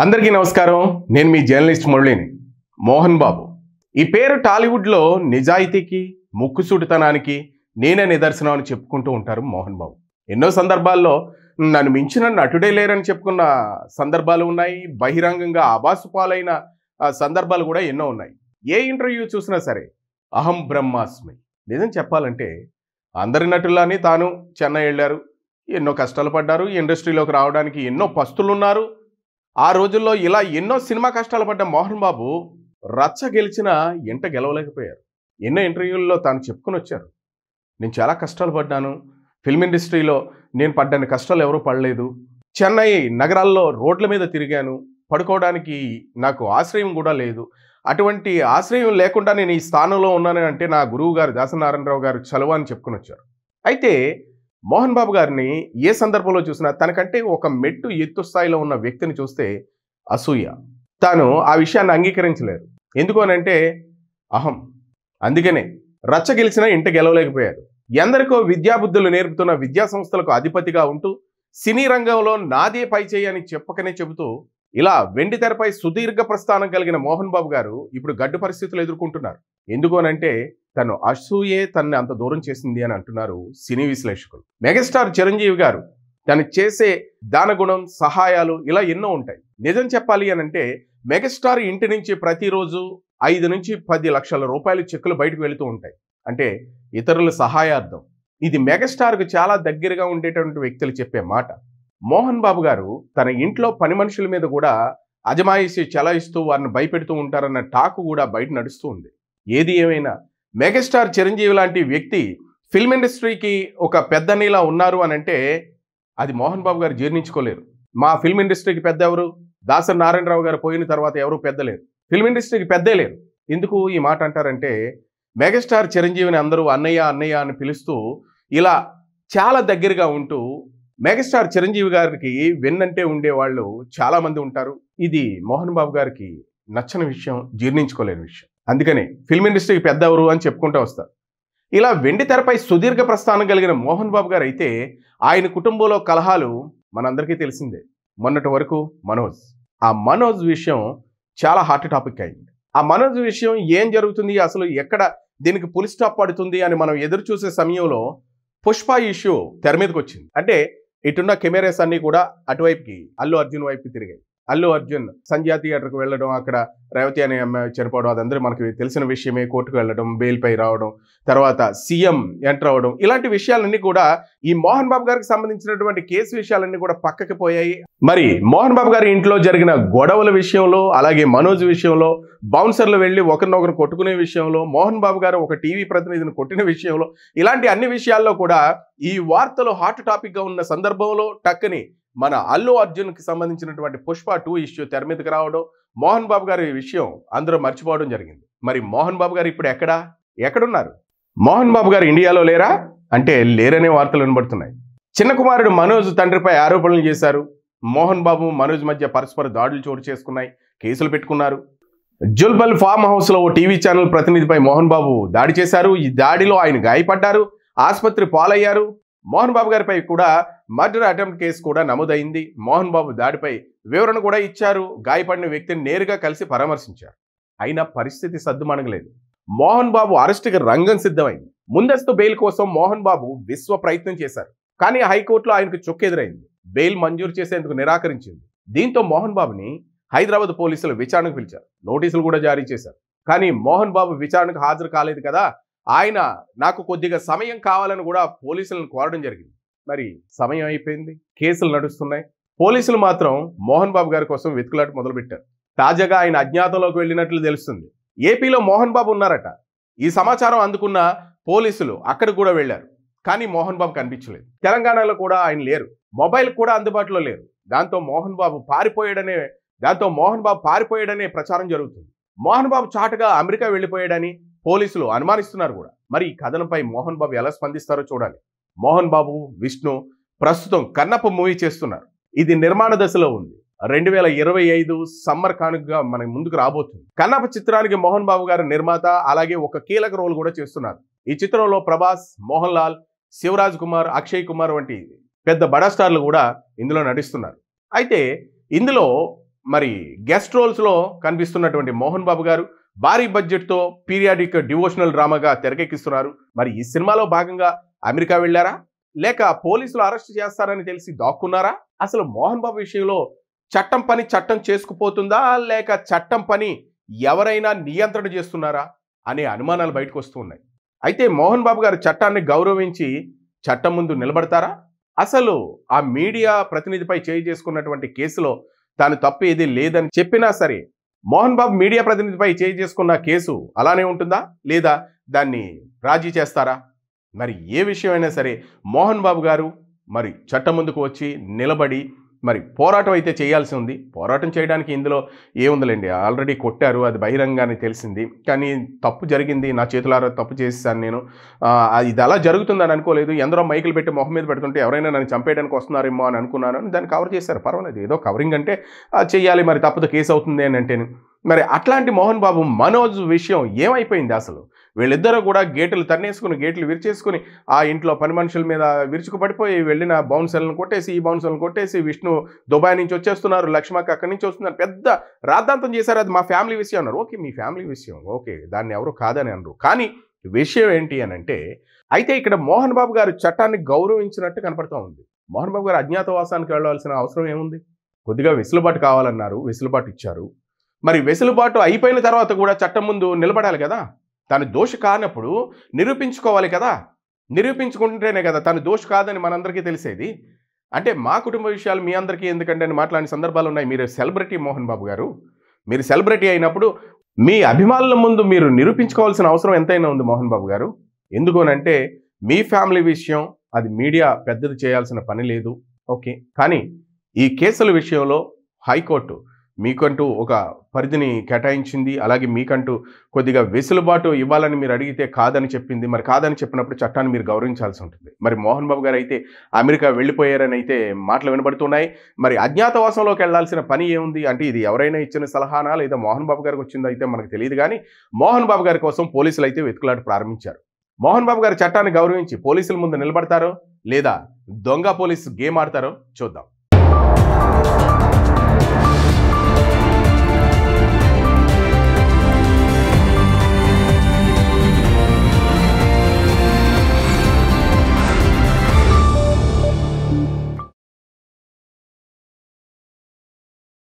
అందరికీ నమస్కారం. నేను మీ జర్నలిస్ట్ మురళిని. మోహన్ బాబు ఈ పేరు టాలీవుడ్లో నిజాయితీకి ముక్కుసూటితనానికి నేనే నిదర్శనం అని చెప్పుకుంటూ ఉంటారు మోహన్ బాబు. ఎన్నో సందర్భాల్లో నన్ను మించిన నటుడే లేరని చెప్పుకున్న సందర్భాలు ఉన్నాయి. బహిరంగంగా ఆబాసు పాలైన సందర్భాలు కూడా ఎన్నో ఉన్నాయి. ఏ ఇంటర్వ్యూ చూసినా సరే అహం బ్రహ్మాస్మి. నిజం చెప్పాలంటే అందరి నటుల్లానే తాను చెన్నై వెళ్ళారు, ఎన్నో కష్టాలు పడ్డారు, ఇండస్ట్రీలోకి రావడానికి ఎన్నో పస్తులున్నారు. ఆ రోజుల్లో ఇలా ఎన్నో సినిమా కష్టాలు పడ్డ మోహన్ బాబు రచ్చ గెలిచిన ఎంట గెలవలేకపోయారు. ఎన్నో ఇంటర్వ్యూల్లో తాను చెప్పుకొని వచ్చారు, నేను చాలా కష్టాలు పడ్డాను, ఫిల్మ్ ఇండస్ట్రీలో నేను పడ్డని కష్టాలు ఎవరూ పడలేదు, చెన్నై నగరాల్లో రోడ్ల మీద తిరిగాను, పడుకోవడానికి నాకు ఆశ్రయం కూడా లేదు, అటువంటి ఆశ్రయం లేకుండా నేను ఈ స్థానంలో ఉన్నాను అంటే నా గురువు గారు దాసనారాయణరావు గారు చలువ అని చెప్పుకొని వచ్చారు. అయితే మోహన్ బాబు గారిని ఏ సందర్భంలో చూసినా తనకంటే ఒక మెట్టు ఎత్తు స్థాయిలో ఉన్న వ్యక్తిని చూస్తే అసూయ. తాను ఆ విషయాన్ని అంగీకరించలేరు. ఎందుకు అనంటే అహం. అందుకనే రచ్చ గెలిచినా ఇంట గెలవలేకపోయారు. ఎందరికో విద్యాబుద్ధులు నేర్పుతున్న విద్యా సంస్థలకు అధిపతిగా ఉంటూ సినీ రంగంలో నాదే పై చేయి అని చెప్పకనే చెబుతూ ఇలా వెండి తెరపై సుదీర్ఘ ప్రస్థానం కలిగిన మోహన్ బాబు గారు ఇప్పుడు గడ్డు పరిస్థితులు ఎదుర్కొంటున్నారు. ఎందుకు అనంటే తను అసూయే తనని అంత దూరం చేసింది అని అంటున్నారు సినీ విశ్లేషకులు. మెగాస్టార్ చిరంజీవి గారు తను చేసే దానగుణం, సహాయాలు ఇలా ఎన్నో ఉంటాయి. నిజం చెప్పాలి అనంటే మెగాస్టార్ ఇంటి నుంచి ప్రతిరోజు 5 నుంచి 10 లక్షల రూపాయలు చెక్కులు బయటకు వెళుతూ ఉంటాయి. అంటే ఇతరుల సహాయార్థం. ఇది మెగాస్టార్కు చాలా దగ్గరగా ఉండేటువంటి వ్యక్తులు చెప్పే మాట. మోహన్ బాబు గారు తన ఇంట్లో పని మనుషుల మీద కూడా అజమాయిషి చెలాయిస్తూ వారిని భయపెడుతూ ఉంటారన్న టాకు కూడా బయట నడుస్తూ ఉంది. ఏది ఏమైనా మెగాస్టార్ చిరంజీవి లాంటి వ్యక్తి ఫిల్మ్ ఇండస్ట్రీకి ఒక పెద్ద నీలా ఉన్నారు అని అంటే అది మోహన్ బాబు గారు జీర్ణించుకోలేరు. మా ఫిల్మ్ ఇండస్ట్రీకి పెద్ద ఎవరు? దాసరి నారాయణరావు గారు పోయిన తర్వాత ఎవరు పెద్ద లేరు, ఫిల్మ్ ఇండస్ట్రీకి పెద్దే లేరు. ఎందుకు ఈ మాట అంటారంటే మెగాస్టార్ చిరంజీవిని అందరూ అన్నయ్య అన్నయ్య అని పిలుస్తూ ఇలా చాలా దగ్గరగా ఉంటూ మెగాస్టార్ చిరంజీవి గారికి వెన్నంటే ఉండేవాళ్ళు చాలా మంది ఉంటారు. ఇది మోహన్ బాబు గారికి నచ్చని విషయం, జీర్ణించుకోలేని విషయం. అందుకనే ఫిల్మ్ ఇండస్ట్రీకి పెద్ద ఎవరు అని చెప్పుకుంటూ వస్తారు. ఇలా వెండి తెరపై సుదీర్ఘ ప్రస్థానం కలిగిన మోహన్ బాబు గారు అయితే ఆయన కుటుంబంలో కలహాలు మనందరికీ తెలిసిందే. మొన్నటి వరకు ఆ మనోజ్ విషయం చాలా హాట్ టాపిక్ అయింది. ఆ మనోజ్ విషయం ఏం జరుగుతుంది, అసలు ఎక్కడ దీనికి పులి స్టాప్ పడుతుంది అని మనం ఎదురు చూసే సమయంలో పుష్ప ఇష్యూ తెర మీదకి వచ్చింది. అంటే ఇటున్న కెమెరాస్ అన్ని కూడా అటువైపుకి అల్లు అర్జున్ వైపుకి తిరిగాయి. అల్లు అర్జున్ సంధ్యా థియేటర్కి వెళ్ళడం, అక్కడ రేవతి అనే అమ్మాయి చనిపోవడం, అదందరూ మనకి తెలిసిన విషయమే. కోర్టుకు వెళ్ళడం, బెయిల్పై రావడం, తర్వాత సీఎం ఎంటర్ అవ్వడం, ఇలాంటి విషయాలన్నీ కూడా ఈ మోహన్ బాబు గారికి సంబంధించినటువంటి కేసు విషయాలన్నీ కూడా పక్కకి పోయాయి. మరి మోహన్ బాబు గారి ఇంట్లో జరిగిన గొడవల విషయంలో, అలాగే మనోజ్ విషయంలో, బౌన్సర్లు వెళ్ళి ఒకరినొకరు కొట్టుకునే విషయంలో, మోహన్ బాబు గారు ఒక టీవీ ప్రతినిధిని కొట్టిన విషయంలో, ఇలాంటి అన్ని విషయాల్లో కూడా ఈ వార్తలు హాట్ టాపిక్ గా ఉన్న సందర్భంలో టక్కని మన అల్లు అర్జున్కి సంబంధించినటువంటి పుష్ప 2 ఇష్యూ తెర మీదకి రావడం, మోహన్ బాబు గారి విషయం అందరూ మర్చిపోవడం జరిగింది. మరి మోహన్ బాబు గారు ఇప్పుడు ఎక్కడున్నారు? మోహన్ బాబు గారు ఇండియాలో లేరా అంటే లేరనే వార్తలు వినబడుతున్నాయి. చిన్న కుమారుడు మనోజ్ తండ్రిపై ఆరోపణలు చేశారు. మోహన్ బాబు మనోజ్ మధ్య పరస్పర దాడులు చోటు చేసుకున్నాయి, కేసులు పెట్టుకున్నారు. జుల్బల్ ఫామ్ హౌస్ లో ఓ టీవీ ఛానల్ ప్రతినిధిపై మోహన్ బాబు దాడి చేశారు. ఈ దాడిలో ఆయన గాయపడ్డారు, ఆసుపత్రి పాలయ్యారు. మోహన్ బాబు గారిపై కూడా మర్డర్ అటెంప్ట్ కేసు కూడా నమోదైంది. మోహన్ బాబు దాడిపై వివరణ కూడా ఇచ్చారు. గాయపడిన వ్యక్తిని నేరుగా కలిసి పరామర్శించారు. అయినా పరిస్థితి సద్దుమణగలేదు. మోహన్ బాబు అరెస్టుకి రంగం సిద్ధమైంది. ముందస్తు బెయిల్ కోసం మోహన్ బాబు విశ్వ ప్రయత్నం చేశారు. కానీ హైకోర్టులో ఆయనకు చుక్కెదురైంది. బెయిల్ మంజూరు చేసేందుకు నిరాకరించింది. దీంతో మోహన్ బాబుని హైదరాబాద్ పోలీసులు విచారణకు పిలిచారు. నోటీసులు కూడా జారీ చేశారు. కానీ మోహన్ బాబు విచారణకు హాజరు కాలేదు కదా, ఆయన నాకు కొద్దిగా సమయం కావాలని కూడా పోలీసులను కోరడం జరిగింది. మరి సమయం అయిపోయింది, కేసులు నడుస్తున్నాయి. పోలీసులు మాత్రం మోహన్ బాబు గారి కోసం వెతుకులాట మొదలుపెట్టారు. తాజాగా ఆయన అజ్ఞాతంలోకి వెళ్ళినట్లు తెలుస్తుంది. ఏపీలో మోహన్ బాబు ఉన్నారట. ఈ సమాచారం అందుకున్న పోలీసులు అక్కడికి కూడా వెళ్లారు. కానీ మోహన్ బాబు కనిపించలేదు. తెలంగాణలో కూడా ఆయన లేరు, మొబైల్ కూడా అందుబాటులో లేరు. దాంతో మోహన్ బాబు పారిపోయాడనే ప్రచారం జరుగుతుంది. మోహన్ బాబు చాటుగా అమెరికా వెళ్ళిపోయాడని పోలీసులు అనుమానిస్తున్నారు కూడా. మరి ఈ కథనంపై మోహన్ బాబు ఎలా స్పందిస్తారో చూడాలి. మోహన్ బాబు, విష్ణు ప్రస్తుతం కన్నప్ప మూవీ చేస్తున్నారు. ఇది నిర్మాణ దశలో ఉంది. 2025 సమ్మర్ కానుకగా మన ముందుకు రాబోతుంది. కన్నప్ప చిత్రానికి మోహన్ బాబు గారు నిర్మాత, అలాగే ఒక కీలక రోల్ కూడా చేస్తున్నారు. ఈ చిత్రంలో ప్రభాస్, మోహన్ లాల్, శివరాజ్ కుమార్, అక్షయ్ కుమార్ వంటి పెద్ద బడా స్టార్లు కూడా ఇందులో నటిస్తున్నారు. అయితే ఇందులో మరి గెస్ట్ రోల్స్లో కనిపిస్తున్నటువంటి మోహన్ బాబు గారు భారీ బడ్జెట్తో పీరియాడిక్ డివోషనల్ డ్రామాగా తెరకెక్కిస్తున్నారు. మరి ఈ సినిమాలో భాగంగా అమెరికా వెళ్ళారా, లేక పోలీసులు అరెస్ట్ చేస్తారని తెలిసి దాక్కున్నారా? అసలు మోహన్ బాబు విషయంలో చట్టం పని చట్టం చేసుకుపోతుందా, లేక చట్టం పని ఎవరైనా నియంత్రణ చేస్తున్నారా అనే అనుమానాలు బయటకు వస్తూ ఉన్నాయి. అయితే మోహన్ బాబు గారు చట్టాన్ని గౌరవించి చట్టం ముందు నిలబడతారా? అసలు ఆ మీడియా ప్రతినిధిపై చేయి చేసుకున్నటువంటి కేసులో తాను తప్పు ఏది లేదని చెప్పినా సరే మోహన్ బాబు మీడియా ప్రతినిధిపై చేయి చేసుకున్న కేసు అలానే ఉంటుందా, లేదా దాన్ని రాజీ చేస్తారా? మరి ఏ విషయమైనా సరే మోహన్ బాబు గారు మరి చట్టం ముందుకు వచ్చి నిలబడి మరి పోరాటం అయితే చేయాల్సి ఉంది. పోరాటం చేయడానికి ఇందులో ఏముందిలేండి, ఆల్రెడీ కొట్టారు, అది బహిరంగానే తెలిసింది. కానీ తప్పు జరిగింది, నా చేతులారా తప్పు చేసేసాను నేను, ఇది అలా జరుగుతుందని అనుకోలేదు. ఎందరో మైకులు పెట్టి మొహం మీద పెడుతుంటే ఎవరైనా నన్ను చంపేయడానికి వస్తున్నారేమో అని అనుకున్నాను. దాన్ని కవర్ చేశారు, పర్వాలేదు, ఏదో కవరింగ్ అంటే చెయ్యాలి, మరి తప్పదు కేసు అవుతుంది అని అంటే. మరి అట్లాంటి మోహన్ బాబు మనోజ్ విషయం ఏమైపోయింది అసలు? వీళ్ళిద్దరూ కూడా గేట్లు తన్నేసుకుని గేట్లు విరిచేసుకుని ఆ ఇంట్లో పని మనుషుల మీద విరుచుకు పడిపోయి వెళ్ళిన బౌన్సర్లను కొట్టేసి ఈ బౌన్సర్లను కొట్టేసి విష్ణు దుబాయ్ నుంచి వచ్చేస్తున్నారు, లక్ష్మక్క అక్కడి నుంచి వస్తున్నారు, పెద్ద రాద్ధాంతం చేశారు. అది మా ఫ్యామిలీ విషయం అన్నారు. ఓకే, మీ ఫ్యామిలీ విషయం, ఓకే, దాన్ని ఎవరు కాదని అన్నారు. కానీ విషయం ఏంటి అని అంటే, అయితే ఇక్కడ మోహన్ బాబు గారు చట్టాన్ని గౌరవించినట్టు కనపడుతూ ఉంది. మోహన్ బాబు గారు అజ్ఞాతవాసానికి వెళ్ళవలసిన అవసరం ఏముంది? కొద్దిగా వెసులుబాటు కావాలన్నారు, వెసులుబాటు ఇచ్చారు. మరి వెసులుబాటు అయిపోయిన తర్వాత కూడా చట్టం ముందు నిలబడాలి కదా. తను దోషి కానప్పుడు నిరూపించుకోవాలి కదా. నిరూపించుకుంటేనే కదా తను దోషి కాదని మనందరికీ తెలిసేది. అంటే మా కుటుంబ విషయాలు మీ అందరికీ ఎందుకంటే అని మాట్లాడిన సందర్భాలు ఉన్నాయి. మీరు సెలబ్రిటీ మోహన్ బాబు గారు, మీరు సెలబ్రిటీ అయినప్పుడు మీ అభిమానుల ముందు మీరు నిరూపించుకోవాల్సిన అవసరం ఎంతైనా ఉంది మోహన్ బాబు గారు. ఎందుకనంటే మీ ఫ్యామిలీ విషయం, అది మీడియా పెద్దది చేయాల్సిన పని లేదు. ఓకే, కానీ ఈ కేసుల విషయంలో హైకోర్టు మీకంటూ ఒక పరిధిని కేటాయించింది. అలాగే మీకంటూ కొద్దిగా వెసులుబాటు ఇవ్వాలని మీరు అడిగితే కాదని చెప్పింది. మరి కాదని చెప్పినప్పుడు చట్టాన్ని మీరు గౌరవించాల్సి ఉంటుంది. మరి మోహన్ బాబు గారు అయితే అమెరికా వెళ్ళిపోయారని అయితే మాటలు వినబడుతున్నాయి. మరి అజ్ఞాతవాసంలోకి వెళ్లాల్సిన పని ఏముంది అంటే, ఇది ఎవరైనా ఇచ్చిన సలహానా లేదా మోహన్ బాబు గారికి వచ్చిందో అయితే మనకు తెలియదు. కానీ మోహన్ బాబు గారి కోసం పోలీసులు అయితే వెతుకులాట ప్రారంభించారు. మోహన్ బాబు గారు చట్టాన్ని గౌరవించి పోలీసుల ముందు నిలబడతారో లేదా దొంగ పోలీసు గేమ్ ఆడతారో చూద్దాం.